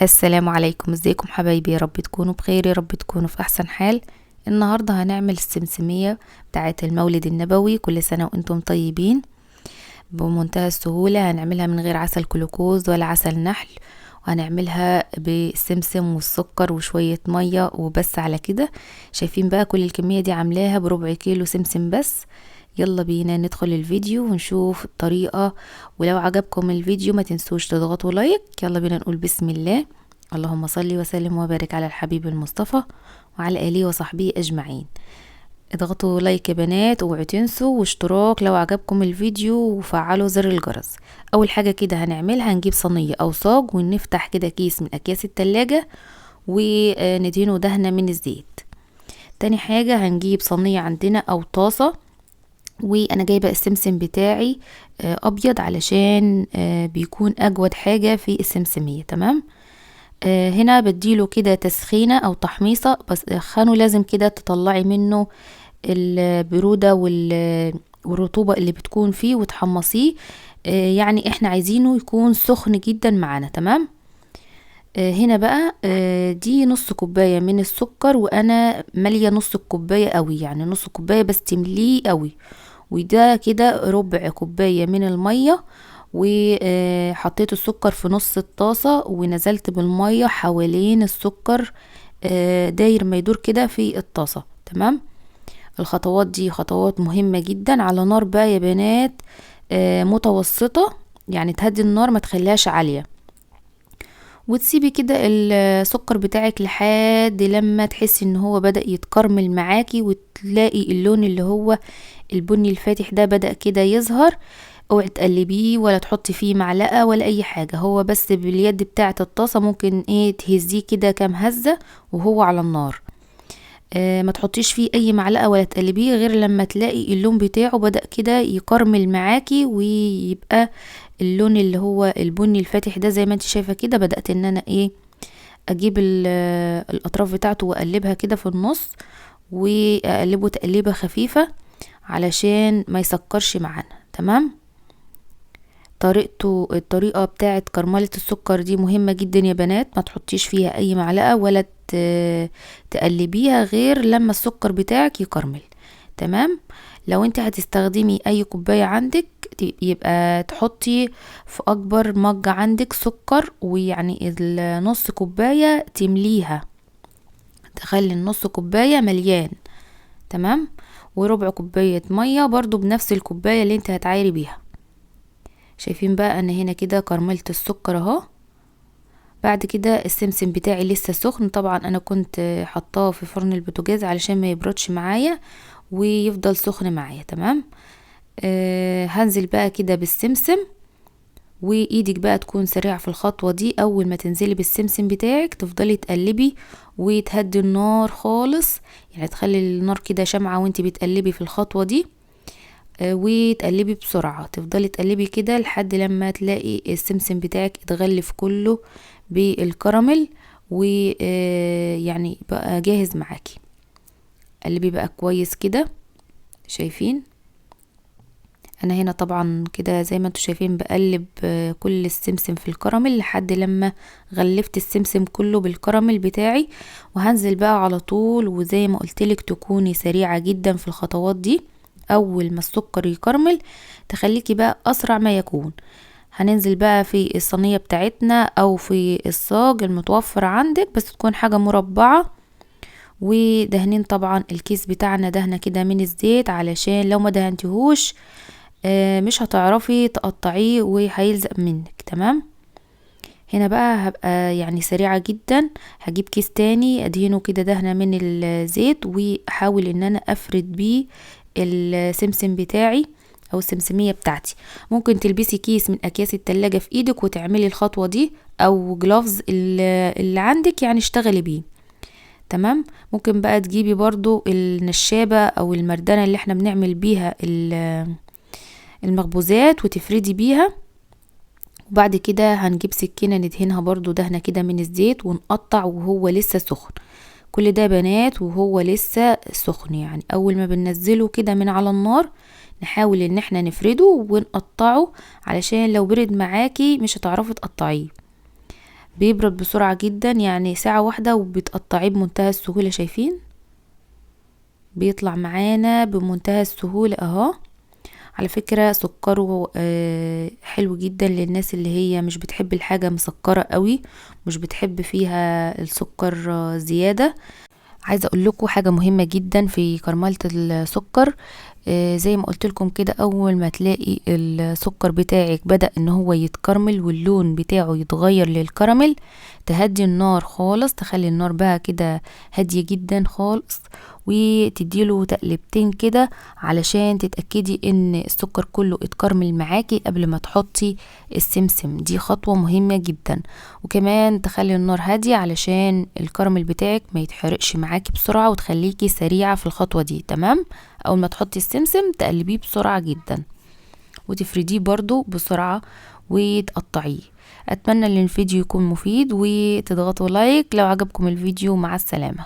السلام عليكم، ازيكم حبايبي؟ يا رب تكونوا بخير، يا رب تكونوا في احسن حال. النهاردة هنعمل السمسمية بتاعة المولد النبوي. كل سنة وانتم طيبين. بمنتهى السهولة هنعملها من غير عسل كلوكوز ولا عسل نحل، وهنعملها بالسمسم والسكر وشوية مية وبس على كده. شايفين بقى كل الكمية دي عاملاها بربع كيلو سمسم بس. يلا بينا ندخل الفيديو ونشوف الطريقة. ولو عجبكم الفيديو ما تنسوش تضغطوا لايك. يلا بينا نقول بسم الله. اللهم صل وسلم وبارك على الحبيب المصطفى وعلى آله وصحبه أجمعين. اضغطوا لايك يا بنات، اوعوا تنسوا واشتراك لو عجبكم الفيديو، وفعلوا زر الجرس. اول حاجة كده هنعملها، هنجيب صينية او صاج ونفتح كده كيس من اكياس التلاجة وندهنه دهنة من الزيت. تاني حاجة هنجيب صينية عندنا او طاسة، وانا جايبة السمسم بتاعي ابيض علشان بيكون اجود حاجة في السمسمية. تمام. هنا بديله كده تسخينة او تحميصة، بس خانه لازم كده تطلعي منه البرودة والرطوبة اللي بتكون فيه وتحمصيه. يعني احنا عايزينه يكون سخن جدا معانا. تمام. هنا بقى دي نص كوباية من السكر، وانا مالية نص الكوباية قوي، يعني نص كوباية بس تمليه قوي. وده كده ربع كوباية من المية، وحطيت السكر في نص الطاسة ونزلت بالمية حوالين السكر، داير ما يدور كده في الطاسة. تمام. الخطوات دي خطوات مهمة جدا. على نار بقى يا بنات متوسطة، يعني تهدي النار ما تخليهاش عالية، وتسيبي كده السكر بتاعك لحد لما تحسي ان هو بدأ يتكرمل معاكي، وتلاقي اللون اللي هو البني الفاتح ده بدأ كده يظهر. اوعي تقلبيه ولا تحطي فيه معلقة ولا اي حاجة، هو بس باليد بتاعة الطاسة ممكن تهزيه كده كام هزة وهو على النار. ما تحطيش فيه اي معلقة ولا تقلبيه غير لما تلاقي اللون بتاعه بدأ كده يكرمل معاكي، ويبقى اللون اللي هو البني الفاتح ده زي ما انت شايفة كده. بدأت ان انا اجيب الاطراف بتاعته واقلبها كده في النص، واقلبه تقليبة خفيفة علشان ما يسكرش معانا. تمام. الطريقة بتاعت كرملة السكر دي مهمة جدا يا بنات، ما تحطيش فيها اي معلقة ولا تقلبيها غير لما السكر بتاعك يكرمل. تمام. لو انت هتستخدمي اي كوباية عندك، يبقى تحطي في اكبر مج عندك سكر، ويعني النص كوباية تمليها، تخلي النص كوباية مليان. تمام. وربع كوباية مية برضو بنفس الكوباية اللي انت هتعايري بيها. شايفين بقى انا هنا كده كرملت السكر اهو. بعد كده السمسم بتاعي لسه سخن، طبعا انا كنت حطاه في فرن البوتاجاز علشان ما يبردش معايا ويفضل سخن معايا. تمام. هنزل بقى كده بالسمسم، وايدك بقى تكون سريعة في الخطوة دي. اول ما تنزلي بالسمسم بتاعك تفضلي تقلبي وتهدي النار خالص، يعني تخلي النار كده شمعة وانت بتقلبي في الخطوة دي. وتقلبي بسرعة، تفضلي تقلبي كده لحد لما تلاقي السمسم بتاعك اتغلف كله بالكراميل، ويعني بقى جاهز معاكي. قلبي بقى كويس كده. شايفين انا هنا طبعا كده زي ما انتوا شايفين بقلب كل السمسم في الكراميل لحد لما غلفت السمسم كله بالكراميل بتاعي. وهنزل بقى على طول، وزي ما قلتلك تكوني سريعة جدا في الخطوات دي. اول ما السكر يكرمل تخليكي بقى اسرع ما يكون. هننزل بقى في الصينية بتاعتنا او في الصاج المتوفر عندك، بس تكون حاجة مربعة، ودهنين طبعا الكيس بتاعنا دهنة كده من الزيت، علشان لو ما دهنتهوش مش هتعرفي تقطعيه وهيلزق منك. تمام. هنا بقى هبقى يعني سريعة جدا. هجيب كيس تاني ادهنه كده دهنة من الزيت، واحاول ان انا افرد بيه السمسم بتاعي او السمسمية بتاعتي. ممكن تلبسي كيس من اكياس التلاجة في ايدك وتعملي الخطوة دي، او جلوفز اللي عندك يعني اشتغلي بيه. تمام. ممكن بقى تجيبي برضو النشابة او المردانة اللي احنا بنعمل بيها المخبوزات وتفردي بيها. وبعد كده هنجيب سكينة ندهنها برضو دهنة كده من الزيت ونقطع وهو لسه سخن. كل ده بنات وهو لسه سخن، يعني اول ما بننزله كده من على النار نحاول ان احنا نفرده ونقطعه، علشان لو برد معاكي مش هتعرفي تقطعيه. بيبرد بسرعة جدا، يعني ساعة واحدة وبتقطعيه بمنتهى السهولة. شايفين بيطلع معانا بمنتهى السهولة اهو. على فكرة سكره حلو جدا للناس اللي هي مش بتحب الحاجة مسكرة قوي، مش بتحب فيها السكر زيادة. عايزة اقول لكم حاجة مهمة جدا في كرملة السكر. زي ما قلت لكم كده، اول ما تلاقي السكر بتاعك بدأ ان هو يتكرمل واللون بتاعه يتغير للكراميل، تهدي النار خالص، تخلي النار بقى كده هادية جدا خالص، وتديله تقلبتين كده علشان تتأكدي ان السكر كله اتكرمل معاكي قبل ما تحطي السمسم. دي خطوة مهمة جدا. وكمان تخلي النار هادية علشان الكراميل بتاعك ما يتحرقش معاكي بسرعة، وتخليكي سريعة في الخطوة دي. تمام. اول ما تحطي السمسم تقلبيه بسرعة جدا، وتفرديه برضو بسرعة وتقطعيه. اتمنى ان الفيديو يكون مفيد، وتضغطوا لايك لو عجبكم الفيديو. مع السلامة.